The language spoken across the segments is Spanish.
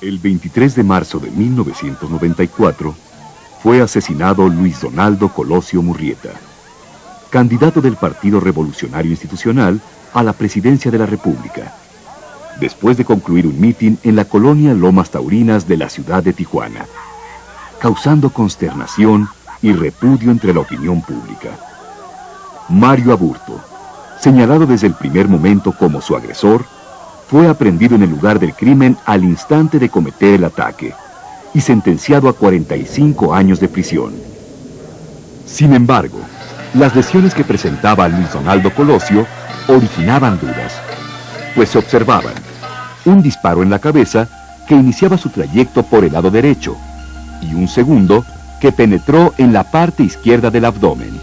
El 23 de marzo de 1994 fue asesinado Luis Donaldo Colosio Murrieta, candidato del Partido Revolucionario Institucional a la presidencia de la República, después de concluir un mitin en la colonia Lomas Taurinas de la ciudad de Tijuana, causando consternación y repudio entre la opinión pública. Mario Aburto, señalado desde el primer momento como su agresor, fue aprehendido en el lugar del crimen al instante de cometer el ataque y sentenciado a 45 años de prisión. Sin embargo, las lesiones que presentaba Luis Donaldo Colosio originaban dudas, pues se observaban un disparo en la cabeza que iniciaba su trayecto por el lado derecho y un segundo que penetró en la parte izquierda del abdomen.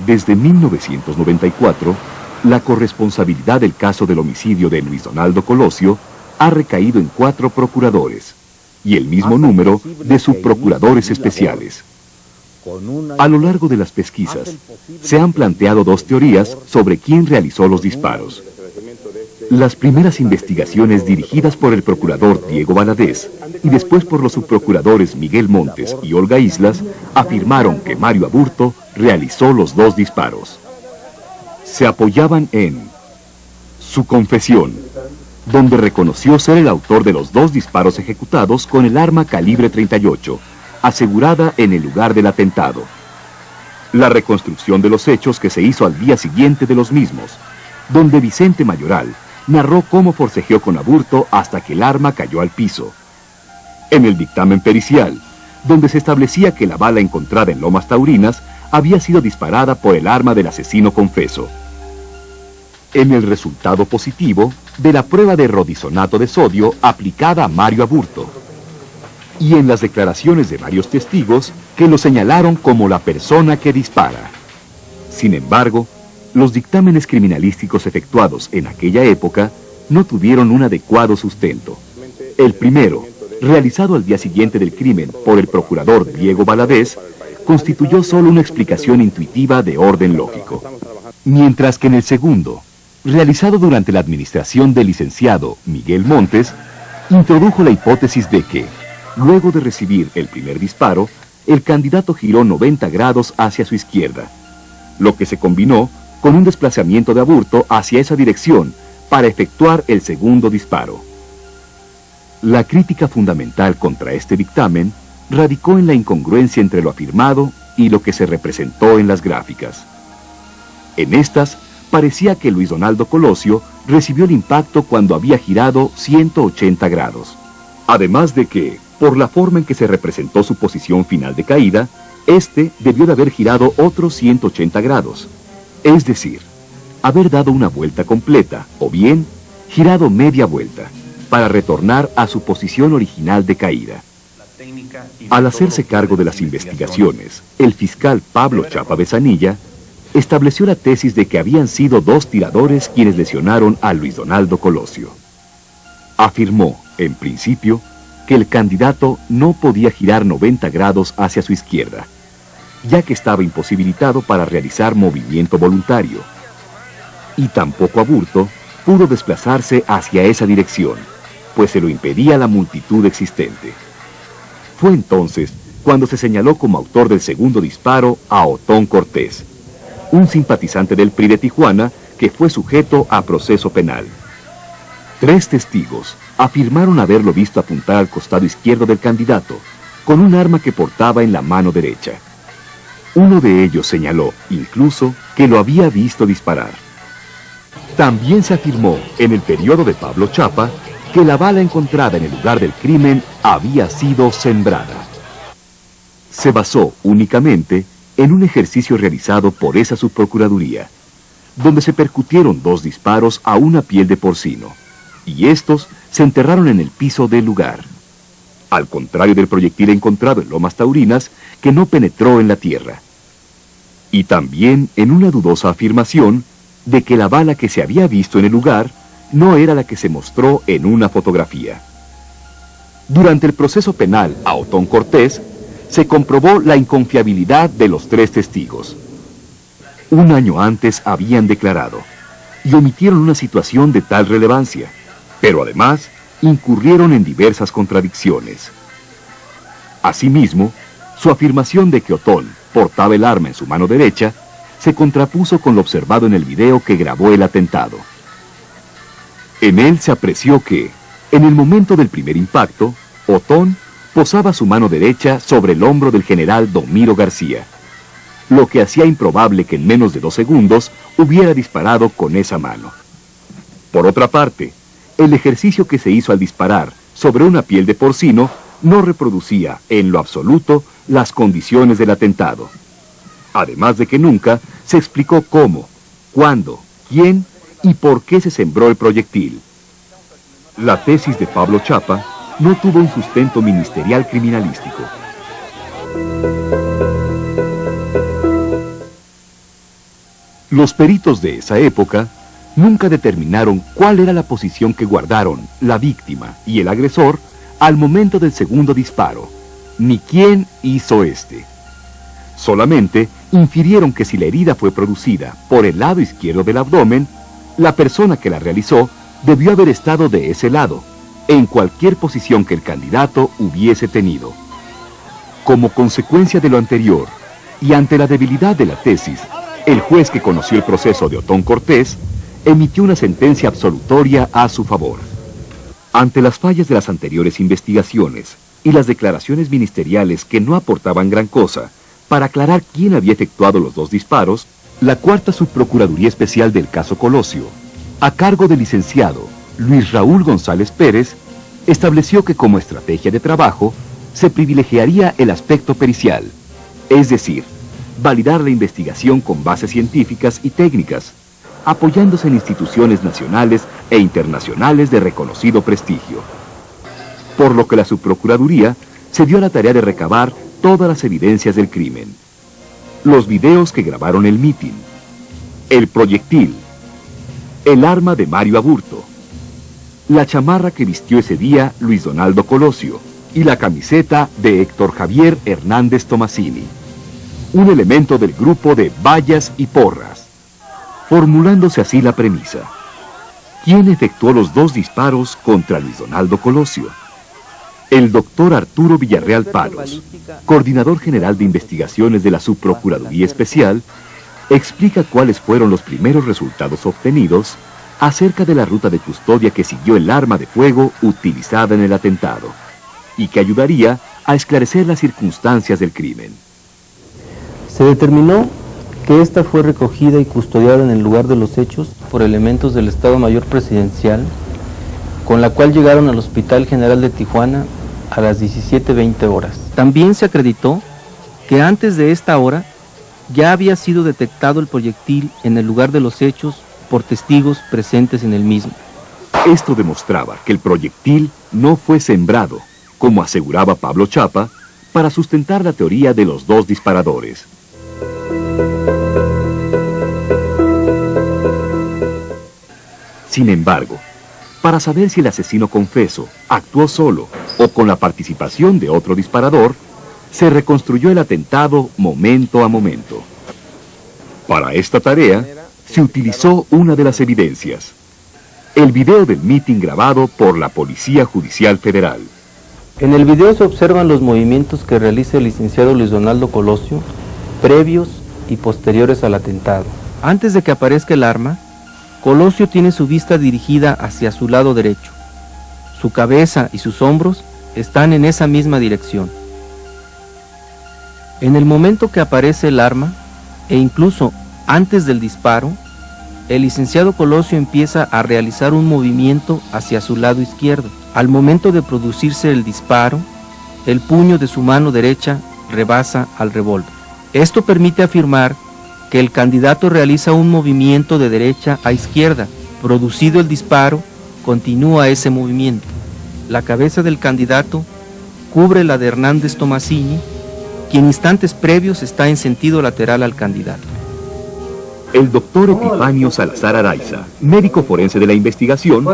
Desde 1994, la corresponsabilidad del caso del homicidio de Luis Donaldo Colosio ha recaído en 4 procuradores y el mismo número de subprocuradores especiales. A lo largo de las pesquisas, se han planteado 2 teorías sobre quién realizó los disparos. Las primeras investigaciones dirigidas por el procurador Diego Valadez y después por los subprocuradores Miguel Montes y Olga Islas afirmaron que Mario Aburto realizó los 2 disparos. Se apoyaban en su confesión, donde reconoció ser el autor de los 2 disparos ejecutados con el arma calibre 38, asegurada en el lugar del atentado. La reconstrucción de los hechos que se hizo al día siguiente de los mismos, donde Vicente Mayoral narró cómo forcejeó con Aburto hasta que el arma cayó al piso. En el dictamen pericial, donde se establecía que la bala encontrada en Lomas Taurinas había sido disparada por el arma del asesino confeso. En el resultado positivo de la prueba de rodisonato de sodio aplicada a Mario Aburto. Y en las declaraciones de varios testigos que lo señalaron como la persona que dispara. Sin embargo, los dictámenes criminalísticos efectuados en aquella época no tuvieron un adecuado sustento. El primero, realizado al día siguiente del crimen por el procurador Diego Valadez, constituyó solo una explicación intuitiva de orden lógico. Mientras que en el segundo, realizado durante la administración del licenciado Miguel Montes, introdujo la hipótesis de que, luego de recibir el primer disparo, el candidato giró 90 grados hacia su izquierda, lo que se combinó con un desplazamiento de Aburto hacia esa dirección para efectuar el segundo disparo. La crítica fundamental contra este dictamen radicó en la incongruencia entre lo afirmado y lo que se representó en las gráficas. En estas, parecía que Luis Donaldo Colosio recibió el impacto cuando había girado 180 grados. Además de que, por la forma en que se representó su posición final de caída, este debió de haber girado otros 180 grados. Es decir, haber dado una vuelta completa, o bien, girado media vuelta, para retornar a su posición original de caída. Al hacerse cargo de las investigaciones, el fiscal Pablo Chapa Besanilla estableció la tesis de que habían sido 2 tiradores quienes lesionaron a Luis Donaldo Colosio. Afirmó, en principio, que el candidato no podía girar 90 grados hacia su izquierda, ya que estaba imposibilitado para realizar movimiento voluntario, y tampoco Aburto pudo desplazarse hacia esa dirección, pues se lo impedía la multitud existente. Fue entonces cuando se señaló como autor del segundo disparo a Otón Cortés, un simpatizante del PRI de Tijuana que fue sujeto a proceso penal. 3 testigos afirmaron haberlo visto apuntar al costado izquierdo del candidato, con un arma que portaba en la mano derecha. Uno de ellos señaló, incluso, que lo había visto disparar. También se afirmó, en el periodo de Pablo Chapa, que la bala encontrada en el lugar del crimen había sido sembrada. Se basó únicamente en un ejercicio realizado por esa subprocuraduría, donde se percutieron 2 disparos a una piel de porcino, y estos se enterraron en el piso del lugar, al contrario del proyectil encontrado en Lomas Taurinas, que no penetró en la tierra. Y también en una dudosa afirmación de que la bala que se había visto en el lugar no era la que se mostró en una fotografía. Durante el proceso penal a Otón Cortés, se comprobó la inconfiabilidad de los 3 testigos. Un año antes habían declarado, y omitieron una situación de tal relevancia, pero además incurrieron en diversas contradicciones. Asimismo, su afirmación de que Otón portaba el arma en su mano derecha se contrapuso con lo observado en el video que grabó el atentado. En él se apreció que, en el momento del primer impacto, Otón posaba su mano derecha sobre el hombro del general Domiro García, lo que hacía improbable que en menos de 2 segundos hubiera disparado con esa mano. Por otra parte, el ejercicio que se hizo al disparar sobre una piel de porcino no reproducía, en lo absoluto, las condiciones del atentado. Además de que nunca se explicó cómo, cuándo, quién y por qué se sembró el proyectil. La tesis de Pablo Chapa no tuvo un sustento ministerial criminalístico. Los peritos de esa época nunca determinaron cuál era la posición que guardaron la víctima y el agresor al momento del segundo disparo, ni quién hizo este. Solamente infirieron que si la herida fue producida por el lado izquierdo del abdomen, la persona que la realizó debió haber estado de ese lado, en cualquier posición que el candidato hubiese tenido. Como consecuencia de lo anterior, y ante la debilidad de la tesis, el juez que conoció el proceso de Otón Cortés emitió una sentencia absolutoria a su favor. Ante las fallas de las anteriores investigaciones y las declaraciones ministeriales que no aportaban gran cosa para aclarar quién había efectuado los 2 disparos, la Cuarta Subprocuraduría Especial del caso Colosio, a cargo del licenciado Luis Raúl González Pérez, estableció que como estrategia de trabajo se privilegiaría el aspecto pericial, es decir, validar la investigación con bases científicas y técnicas, apoyándose en instituciones nacionales e internacionales de reconocido prestigio. Por lo que la Subprocuraduría se dio a la tarea de recabar todas las evidencias del crimen. Los videos que grabaron el mitin, el proyectil, el arma de Mario Aburto, la chamarra que vistió ese día Luis Donaldo Colosio y la camiseta de Héctor Javier Hernández Tomasini, un elemento del grupo de Vallas y Porras, formulándose así la premisa: ¿quién efectuó los 2 disparos contra Luis Donaldo Colosio? El doctor Arturo Villarreal Palos, coordinador general de investigaciones de la Subprocuraduría Especial, explica cuáles fueron los primeros resultados obtenidos acerca de la ruta de custodia que siguió el arma de fuego utilizada en el atentado, y que ayudaría a esclarecer las circunstancias del crimen. Se determinó que esta fue recogida y custodiada en el lugar de los hechos por elementos del Estado Mayor Presidencial, con la cual llegaron al Hospital General de Tijuana a las 17:20 horas. También se acreditó que antes de esta hora ya había sido detectado el proyectil en el lugar de los hechos por testigos presentes en el mismo. Esto demostraba que el proyectil no fue sembrado, como aseguraba Pablo Chapa, para sustentar la teoría de los 2 disparadores. Sin embargo, para saber si el asesino confeso actuó solo o con la participación de otro disparador, se reconstruyó el atentado momento a momento. Para esta tarea, se utilizó una de las evidencias: el video del mitin grabado por la Policía Judicial Federal. En el video se observan los movimientos que realiza el licenciado Luis Donaldo Colosio, previos y posteriores al atentado. Antes de que aparezca el arma, Colosio tiene su vista dirigida hacia su lado derecho. Su cabeza y sus hombros están en esa misma dirección. En el momento que aparece el arma, e incluso antes del disparo, el licenciado Colosio empieza a realizar un movimiento hacia su lado izquierdo. Al momento de producirse el disparo, el puño de su mano derecha rebasa al revólver. Esto permite afirmar que el candidato realiza un movimiento de derecha a izquierda. Producido el disparo, continúa ese movimiento. La cabeza del candidato cubre la de Hernández Tomasini, quien instantes previos está en sentido lateral al candidato. El doctor Epifanio Salazar Araiza, médico forense de la investigación,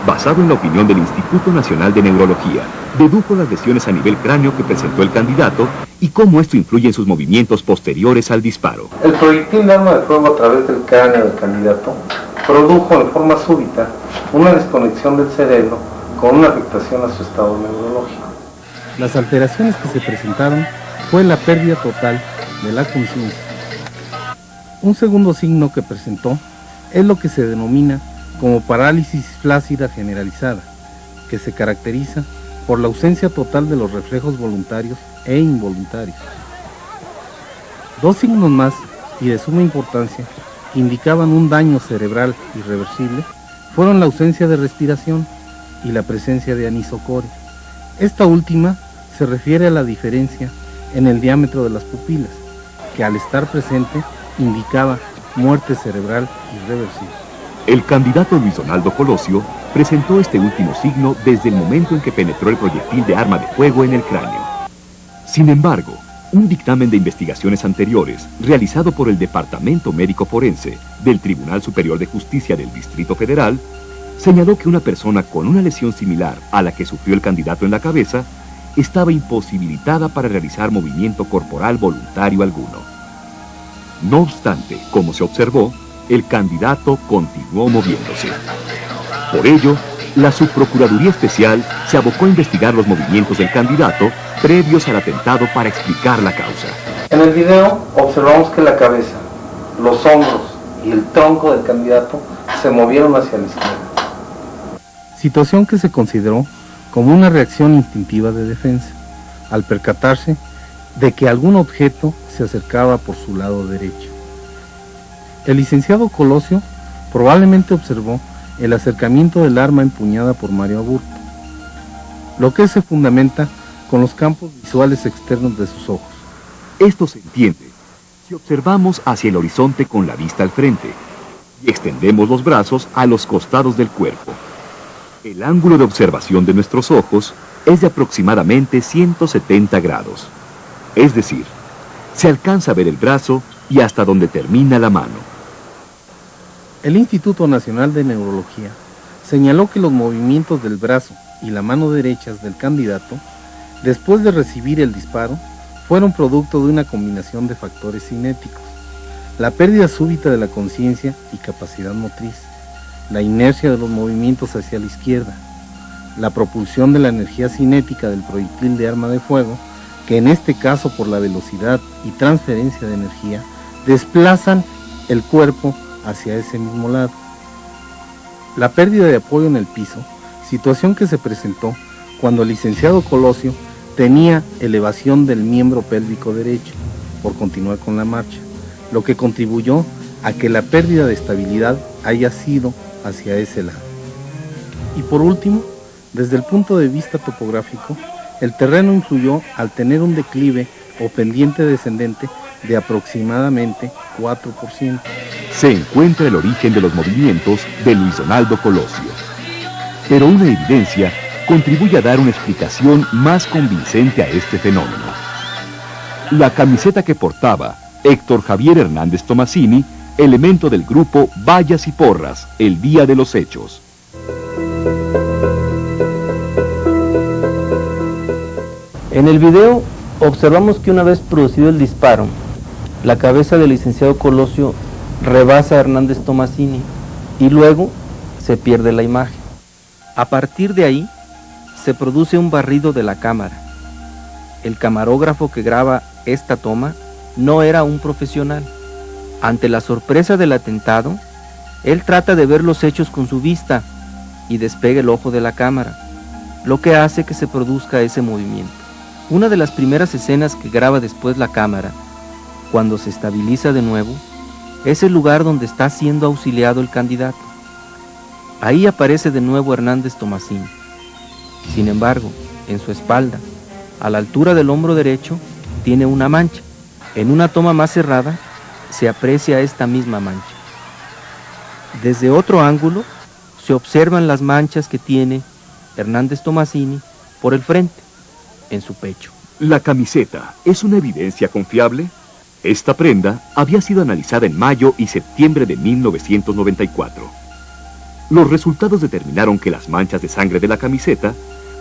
basado en la opinión del Instituto Nacional de Neurología, dedujo las lesiones a nivel cráneo que presentó el candidato y cómo esto influye en sus movimientos posteriores al disparo. El proyectil de arma de fuego a través del cráneo del candidato produjo de forma súbita una desconexión del cerebro con una afectación a su estado neurológico. Las alteraciones que se presentaron fue la pérdida total de la conciencia. Un segundo signo que presentó es lo que se denomina como parálisis flácida generalizada, que se caracteriza por la ausencia total de los reflejos voluntarios e involuntarios. Dos signos más, y de suma importancia, que indicaban un daño cerebral irreversible, fueron la ausencia de respiración y la presencia de anisocoria. Esta última se refiere a la diferencia en el diámetro de las pupilas, que al estar presente indicaba muerte cerebral irreversible. El candidato Luis Donaldo Colosio presentó este último signo desde el momento en que penetró el proyectil de arma de fuego en el cráneo. Sin embargo, un dictamen de investigaciones anteriores, realizado por el Departamento Médico Forense del Tribunal Superior de Justicia del Distrito Federal, señaló que una persona con una lesión similar a la que sufrió el candidato en la cabeza estaba imposibilitada para realizar movimiento corporal voluntario alguno. No obstante, como se observó, el candidato continuó moviéndose. Por ello, la Subprocuraduría Especial se abocó a investigar los movimientos del candidato previos al atentado para explicar la causa. En el video observamos que la cabeza, los hombros y el tronco del candidato se movieron hacia la izquierda. Situación que se consideró como una reacción instintiva de defensa, al percatarse de que algún objeto se acercaba por su lado derecho. El licenciado Colosio probablemente observó el acercamiento del arma empuñada por Mario Aburto, lo que se fundamenta con los campos visuales externos de sus ojos. Esto se entiende si observamos hacia el horizonte con la vista al frente y extendemos los brazos a los costados del cuerpo. El ángulo de observación de nuestros ojos es de aproximadamente 170 grados. Es decir, se alcanza a ver el brazo y hasta donde termina la mano. El Instituto Nacional de Neurología señaló que los movimientos del brazo y la mano derechas del candidato, después de recibir el disparo, fueron producto de una combinación de factores cinéticos: la pérdida súbita de la conciencia y capacidad motriz, la inercia de los movimientos hacia la izquierda, la propulsión de la energía cinética del proyectil de arma de fuego, que en este caso por la velocidad y transferencia de energía, desplazan el cuerpo hacia ese mismo lado. La pérdida de apoyo en el piso, situación que se presentó cuando el licenciado Colosio tenía elevación del miembro pélvico derecho por continuar con la marcha, lo que contribuyó a que la pérdida de estabilidad haya sido hacia ese lado. Y por último, desde el punto de vista topográfico, el terreno influyó al tener un declive o pendiente descendente de aproximadamente 4%. Se encuentra el origen de los movimientos de Luis Donaldo Colosio. Pero una evidencia contribuye a dar una explicación más convincente a este fenómeno. La camiseta que portaba Héctor Javier Hernández Tomasini, elemento del grupo Vallas y Porras, el día de los hechos. En el video observamos que una vez producido el disparo, la cabeza del licenciado Colosio rebasa a Hernández Tomasini y luego se pierde la imagen. A partir de ahí se produce un barrido de la cámara. El camarógrafo que graba esta toma no era un profesional. Ante la sorpresa del atentado, él trata de ver los hechos con su vista y despega el ojo de la cámara, lo que hace que se produzca ese movimiento. Una de las primeras escenas que graba después la cámara, cuando se estabiliza de nuevo, es el lugar donde está siendo auxiliado el candidato. Ahí aparece de nuevo Hernández Tomasini. Sin embargo, en su espalda, a la altura del hombro derecho, tiene una mancha. En una toma más cerrada, se aprecia esta misma mancha. Desde otro ángulo, se observan las manchas que tiene Hernández Tomasini por el frente, en su pecho. ¿La camiseta es una evidencia confiable? Esta prenda había sido analizada en mayo y septiembre de 1994. Los resultados determinaron que las manchas de sangre de la camiseta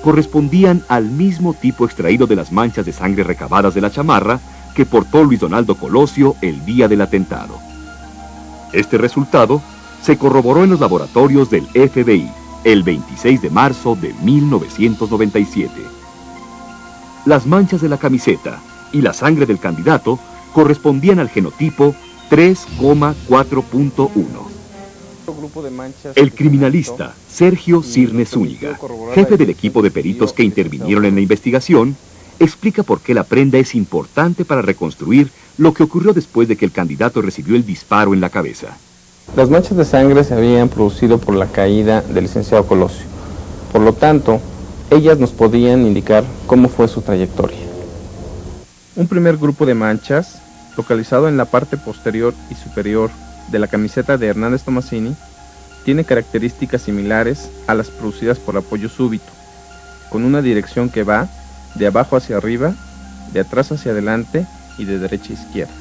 correspondían al mismo tipo extraído de las manchas de sangre recabadas de la chamarra que portó Luis Donaldo Colosio el día del atentado. Este resultado se corroboró en los laboratorios del FBI, el 26 de marzo de 1997. Las manchas de la camiseta y la sangre del candidato correspondían al genotipo 3,4.1. El criminalista Sergio Cirne Zúñiga, jefe del equipo de peritos que intervinieron en la investigación, explica por qué la prenda es importante para reconstruir lo que ocurrió después de que el candidato recibió el disparo en la cabeza. Las manchas de sangre se habían producido por la caída del licenciado Colosio. Por lo tanto, ellas nos podían indicar cómo fue su trayectoria. Un primer grupo de manchas, localizado en la parte posterior y superior de la camiseta de Hernández Tomasini, tiene características similares a las producidas por apoyo súbito, con una dirección que va de abajo hacia arriba, de atrás hacia adelante y de derecha a izquierda.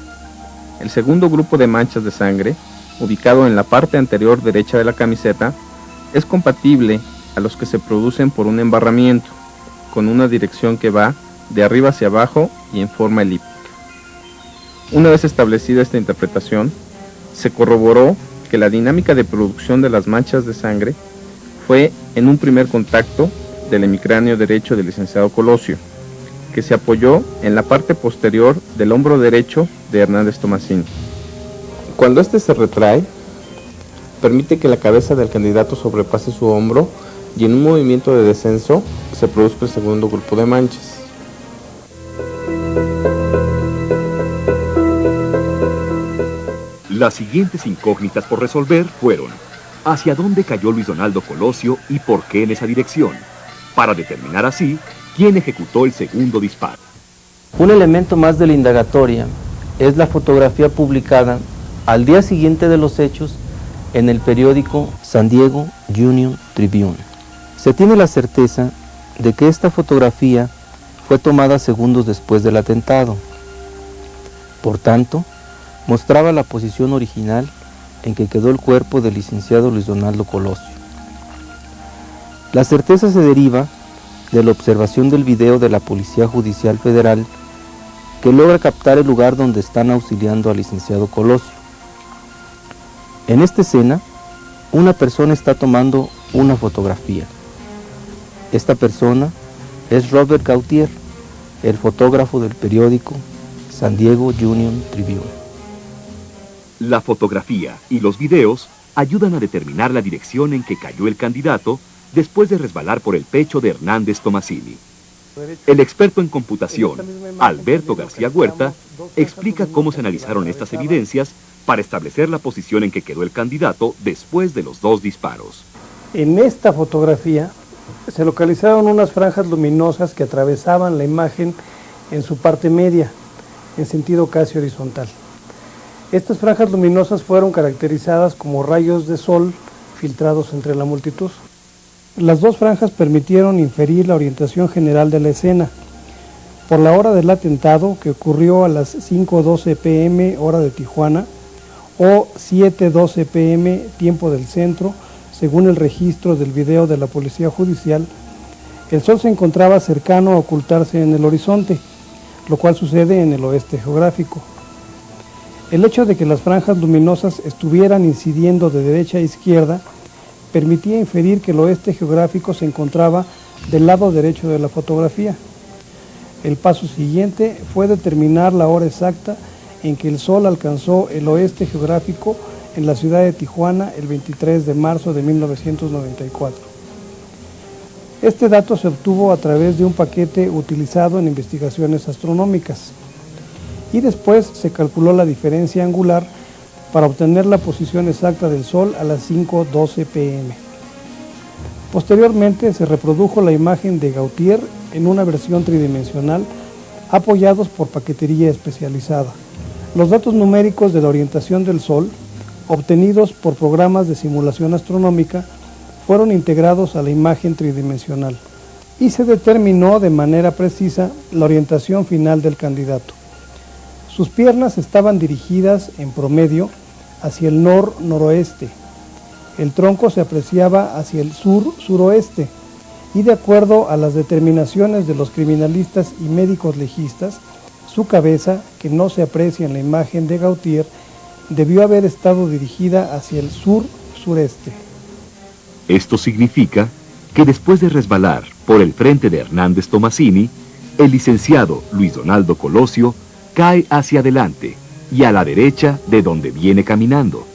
El segundo grupo de manchas de sangre, ubicado en la parte anterior derecha de la camiseta, es compatible a los que se producen por un embarramiento, con una dirección que va de arriba hacia abajo y en forma elíptica. Una vez establecida esta interpretación, se corroboró que la dinámica de producción de las manchas de sangre fue en un primer contacto del hemicráneo derecho del licenciado Colosio, que se apoyó en la parte posterior del hombro derecho de Hernández Tomasini. Cuando este se retrae, permite que la cabeza del candidato sobrepase su hombro y en un movimiento de descenso se produzca el segundo grupo de manchas. Las siguientes incógnitas por resolver fueron: ¿hacia dónde cayó Luis Donaldo Colosio y por qué en esa dirección? Para determinar así quién ejecutó el segundo disparo. Un elemento más de la indagatoria es la fotografía publicada al día siguiente de los hechos en el periódico San Diego Union Tribune. Se tiene la certeza de que esta fotografía fue tomada segundos después del atentado. Por tanto, mostraba la posición original en que quedó el cuerpo del licenciado Luis Donaldo Colosio. La certeza se deriva de la observación del video de la Policía Judicial Federal, que logra captar el lugar donde están auxiliando al licenciado Colosio. En esta escena, una persona está tomando una fotografía. Esta persona es Robert Gautier, el fotógrafo del periódico San Diego Union Tribune. La fotografía y los videos ayudan a determinar la dirección en que cayó el candidato después de resbalar por el pecho de Hernández Tomasini. El experto en computación, Alberto García Huerta, explica cómo se analizaron estas evidencias para establecer la posición en que quedó el candidato después de los dos disparos. En esta fotografía se localizaron unas franjas luminosas que atravesaban la imagen en su parte media, en sentido casi horizontal. Estas franjas luminosas fueron caracterizadas como rayos de sol filtrados entre la multitud. Las dos franjas permitieron inferir la orientación general de la escena. Por la hora del atentado, que ocurrió a las 5:12 p.m. hora de Tijuana, o 7:12 p.m. tiempo del centro, según el registro del video de la Policía Judicial, el sol se encontraba cercano a ocultarse en el horizonte, lo cual sucede en el oeste geográfico. El hecho de que las franjas luminosas estuvieran incidiendo de derecha a izquierda permitía inferir que el oeste geográfico se encontraba del lado derecho de la fotografía. El paso siguiente fue determinar la hora exacta en que el sol alcanzó el oeste geográfico en la ciudad de Tijuana el 23 de marzo de 1994. Este dato se obtuvo a través de un paquete utilizado en investigaciones astronómicas, y después se calculó la diferencia angular para obtener la posición exacta del Sol a las 5:12 p.m. Posteriormente se reprodujo la imagen de Gautier en una versión tridimensional, apoyados por paquetería especializada. Los datos numéricos de la orientación del Sol, obtenidos por programas de simulación astronómica, fueron integrados a la imagen tridimensional y se determinó de manera precisa la orientación final del candidato. Sus piernas estaban dirigidas en promedio hacia el nor-noroeste. El tronco se apreciaba hacia el sur-suroeste y, de acuerdo a las determinaciones de los criminalistas y médicos legistas, su cabeza, que no se aprecia en la imagen de Gautier, debió haber estado dirigida hacia el sur-sureste. Esto significa que después de resbalar por el frente de Hernández Tomasini, el licenciado Luis Donaldo Colosio cae hacia adelante y a la derecha de donde viene caminando.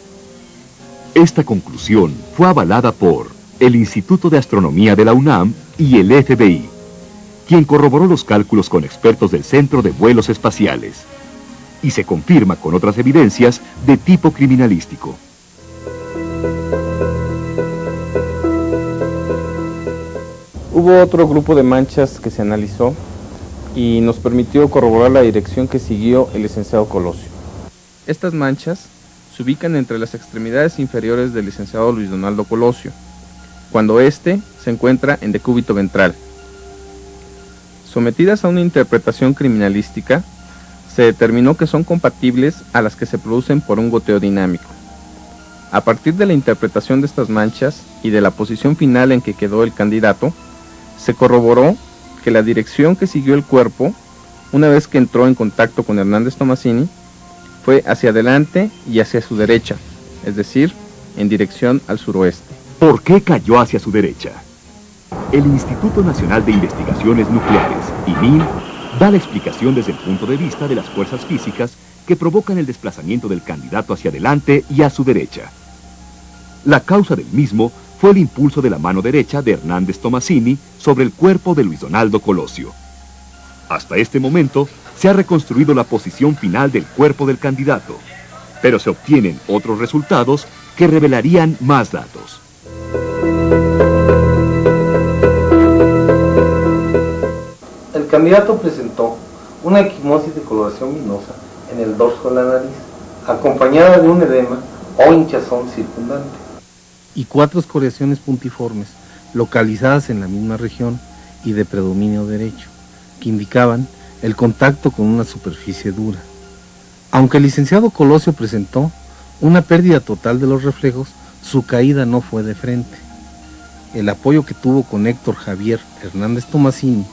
Esta conclusión fue avalada por el Instituto de Astronomía de la UNAM y el FBI, quien corroboró los cálculos con expertos del Centro de Vuelos Espaciales, y se confirma con otras evidencias de tipo criminalístico. Hubo otro grupo de manchas que se analizó y nos permitió corroborar la dirección que siguió el licenciado Colosio. Estas manchas se ubican entre las extremidades inferiores del licenciado Luis Donaldo Colosio, cuando éste se encuentra en decúbito ventral. Sometidas a una interpretación criminalística, se determinó que son compatibles a las que se producen por un goteo dinámico. A partir de la interpretación de estas manchas y de la posición final en que quedó el candidato, se corroboró que la dirección que siguió el cuerpo, una vez que entró en contacto con Hernández Tomasini, fue hacia adelante y hacia su derecha, es decir, en dirección al suroeste. ¿Por qué cayó hacia su derecha? El Instituto Nacional de Investigaciones Nucleares, ININ, da la explicación desde el punto de vista de las fuerzas físicas que provocan el desplazamiento del candidato hacia adelante y a su derecha. La causa del mismo fue el impulso de la mano derecha de Hernández Tomasini sobre el cuerpo de Luis Donaldo Colosio. Hasta este momento se ha reconstruido la posición final del cuerpo del candidato, pero se obtienen otros resultados que revelarían más datos. El candidato presentó una equimosis de coloración vinosa en el dorso de la nariz, acompañada de un edema o hinchazón circundante. Y 4 escoriaciones puntiformes, localizadas en la misma región y de predominio derecho, que indicaban el contacto con una superficie dura. Aunque el licenciado Colosio presentó una pérdida total de los reflejos, su caída no fue de frente. El apoyo que tuvo con Héctor Javier Hernández Tomasini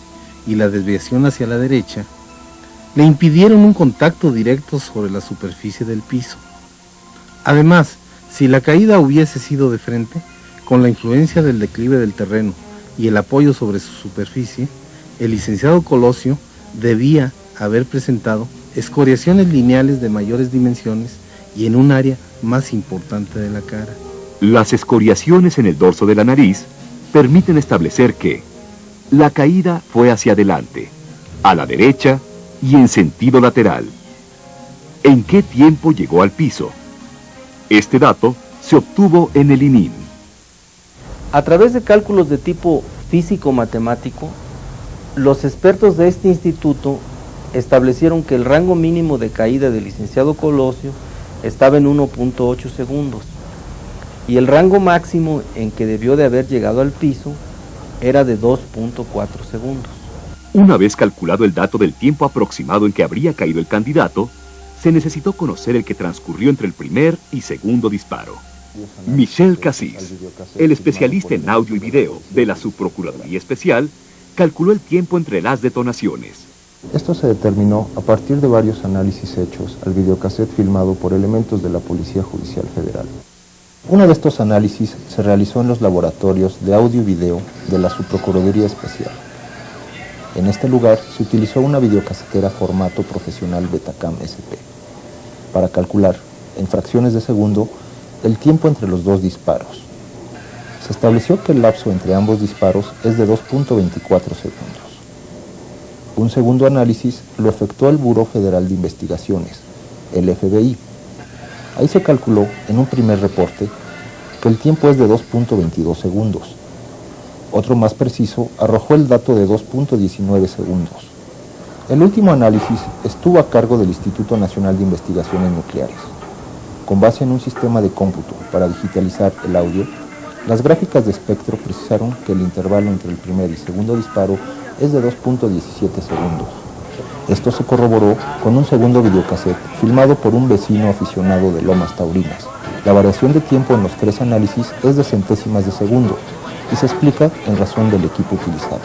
y la desviación hacia la derecha le impidieron un contacto directo sobre la superficie del piso. Además, si la caída hubiese sido de frente, con la influencia del declive del terreno y el apoyo sobre su superficie, el licenciado Colosio debía haber presentado escoriaciones lineales de mayores dimensiones y en un área más importante de la cara. Las escoriaciones en el dorso de la nariz permiten establecer que la caída fue hacia adelante, a la derecha y en sentido lateral. ¿En qué tiempo llegó al piso? Este dato se obtuvo en el ININ. A través de cálculos de tipo físico-matemático, los expertos de este instituto establecieron que el rango mínimo de caída del licenciado Colosio estaba en 1.8 segundos y el rango máximo en que debió de haber llegado al piso era de 2.4 segundos. Una vez calculado el dato del tiempo aproximado en que habría caído el candidato, se necesitó conocer el que transcurrió entre el primer y segundo disparo. Michel Cassis, el especialista en audio y video de la Subprocuraduría Especial, calculó el tiempo entre las detonaciones. Esto se determinó a partir de varios análisis hechos al videocassette filmado por elementos de la Policía Judicial Federal. Uno de estos análisis se realizó en los laboratorios de audio y video de la Subprocuraduría Especial. En este lugar se utilizó una videocasetera formato profesional Betacam SP para calcular, en fracciones de segundo, el tiempo entre los dos disparos. Se estableció que el lapso entre ambos disparos es de 2.24 segundos. Un segundo análisis lo efectuó el Buró Federal de Investigaciones, el FBI. Ahí se calculó, en un primer reporte, que el tiempo es de 2.22 segundos. Otro más preciso arrojó el dato de 2.19 segundos. El último análisis estuvo a cargo del Instituto Nacional de Investigaciones Nucleares. Con base en un sistema de cómputo para digitalizar el audio, las gráficas de espectro precisaron que el intervalo entre el primer y segundo disparo es de 2.17 segundos. Esto se corroboró con un segundo videocassette filmado por un vecino aficionado de Lomas Taurinas. La variación de tiempo en los 3 análisis es de centésimas de segundo y se explica en razón del equipo utilizado.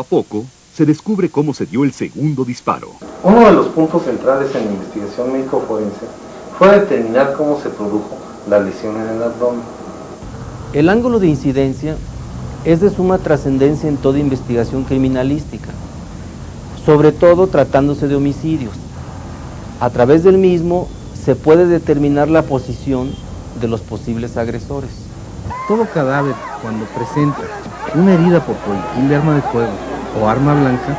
a poco, se descubre cómo se dio el segundo disparo. Uno de los puntos centrales en la investigación médico-forense fue determinar cómo se produjo la lesión en el abdomen. El ángulo de incidencia es de suma trascendencia en toda investigación criminalística, sobre todo tratándose de homicidios. A través del mismo se puede determinar la posición de los posibles agresores. Todo cadáver, cuando presenta una herida por proyectil de arma de fuego o arma blanca,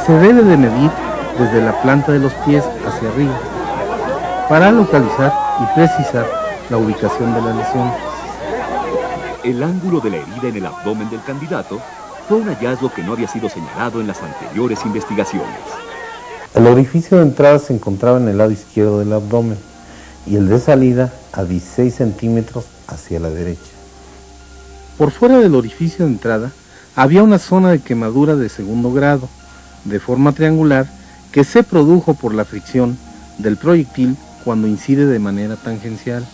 se debe de medir desde la planta de los pies hacia arriba, para localizar y precisar la ubicación de la lesión. El ángulo de la herida en el abdomen del candidato fue un hallazgo que no había sido señalado en las anteriores investigaciones. El orificio de entrada se encontraba en el lado izquierdo del abdomen y el de salida a 16 centímetros hacia la derecha. Por fuera del orificio de entrada había una zona de quemadura de segundo grado, de forma triangular, que se produjo por la fricción del proyectil cuando incide de manera tangencial,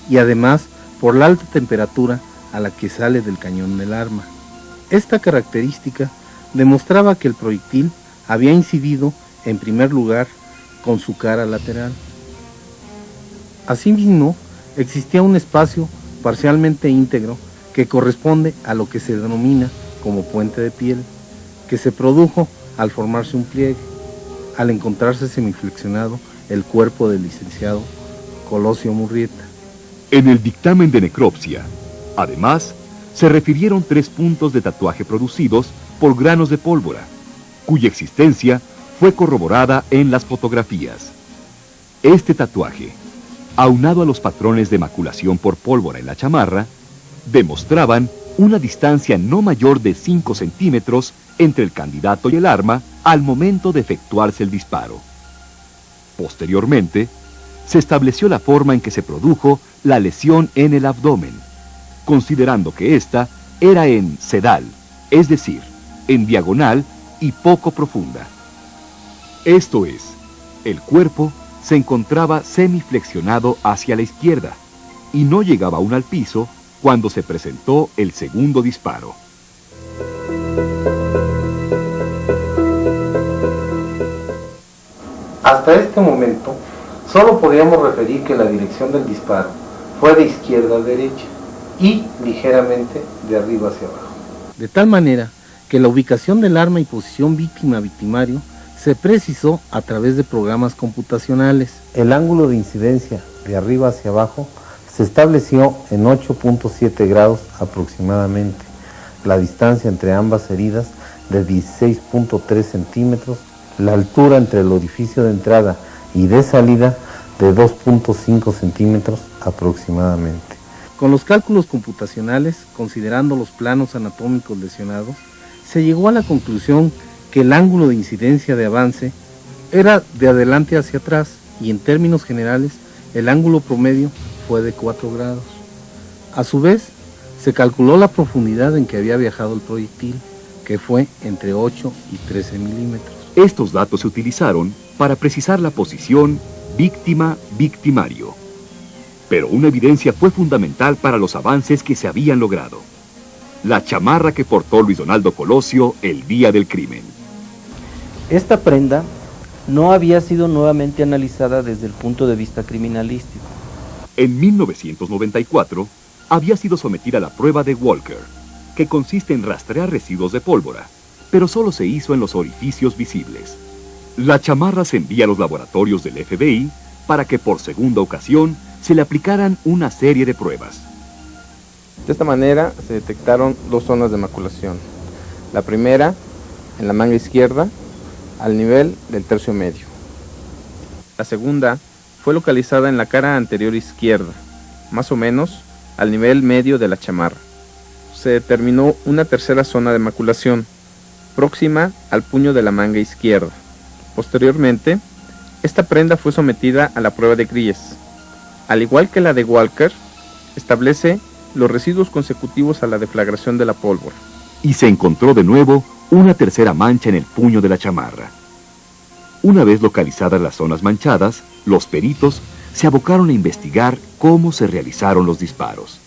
y además por la alta temperatura a la que sale del cañón del arma. Esta característica demostraba que el proyectil había incidido en primer lugar con su cara lateral. Asimismo, existía un espacio parcialmente íntegro que corresponde a lo que se denomina como puente de piel, que se produjo al formarse un pliegue, al encontrarse semiflexionado el cuerpo del licenciado Colosio Murrieta. En el dictamen de necropsia, además, se refirieron 3 puntos de tatuaje producidos por granos de pólvora, cuya existencia fue corroborada en las fotografías. Este tatuaje, aunado a los patrones de maculación por pólvora en la chamarra, demostraban una distancia no mayor de 5 centímetros entre el candidato y el arma al momento de efectuarse el disparo. Posteriormente, se estableció la forma en que se produjo la lesión en el abdomen, considerando que ésta era en sedal, es decir, en diagonal y poco profunda. Esto es, el cuerpo se encontraba semiflexionado hacia la izquierda y no llegaba aún al piso cuando se presentó el segundo disparo. Hasta este momento, solo podíamos referir que la dirección del disparo fue de izquierda a derecha y ligeramente de arriba hacia abajo. De tal manera que la ubicación del arma y posición víctima-victimario se precisó a través de programas computacionales. El ángulo de incidencia de arriba hacia abajo se estableció en 8.7 grados aproximadamente, la distancia entre ambas heridas de 16.3 centímetros, la altura entre el orificio de entrada y de salida de 2.5 centímetros aproximadamente. Con los cálculos computacionales, considerando los planos anatómicos lesionados, se llegó a la conclusión que el ángulo de incidencia de avance era de adelante hacia atrás y en términos generales el ángulo promedio fue de 4 grados. A su vez, se calculó la profundidad en que había viajado el proyectil, que fue entre 8 y 13 milímetros. Estos datos se utilizaron para precisar la posición víctima-victimario. Pero una evidencia fue fundamental para los avances que se habían logrado: la chamarra que portó Luis Donaldo Colosio el día del crimen. Esta prenda no había sido nuevamente analizada desde el punto de vista criminalístico. En 1994 había sido sometida a la prueba de Walker, que consiste en rastrear residuos de pólvora, pero solo se hizo en los orificios visibles. La chamarra se envía a los laboratorios del FBI para que por segunda ocasión se le aplicaran una serie de pruebas. De esta manera se detectaron 2 zonas de maculación. La primera, en la manga izquierda, al nivel del tercio medio. La segunda fue localizada en la cara anterior izquierda, más o menos al nivel medio de la chamarra. Se determinó una tercera zona de maculación, próxima al puño de la manga izquierda. Posteriormente, esta prenda fue sometida a la prueba de Gries. Al igual que la de Walker, establece los residuos consecutivos a la deflagración de la pólvora. Y se encontró de nuevo una tercera mancha en el puño de la chamarra. Una vez localizadas las zonas manchadas, los peritos se abocaron a investigar cómo se realizaron los disparos.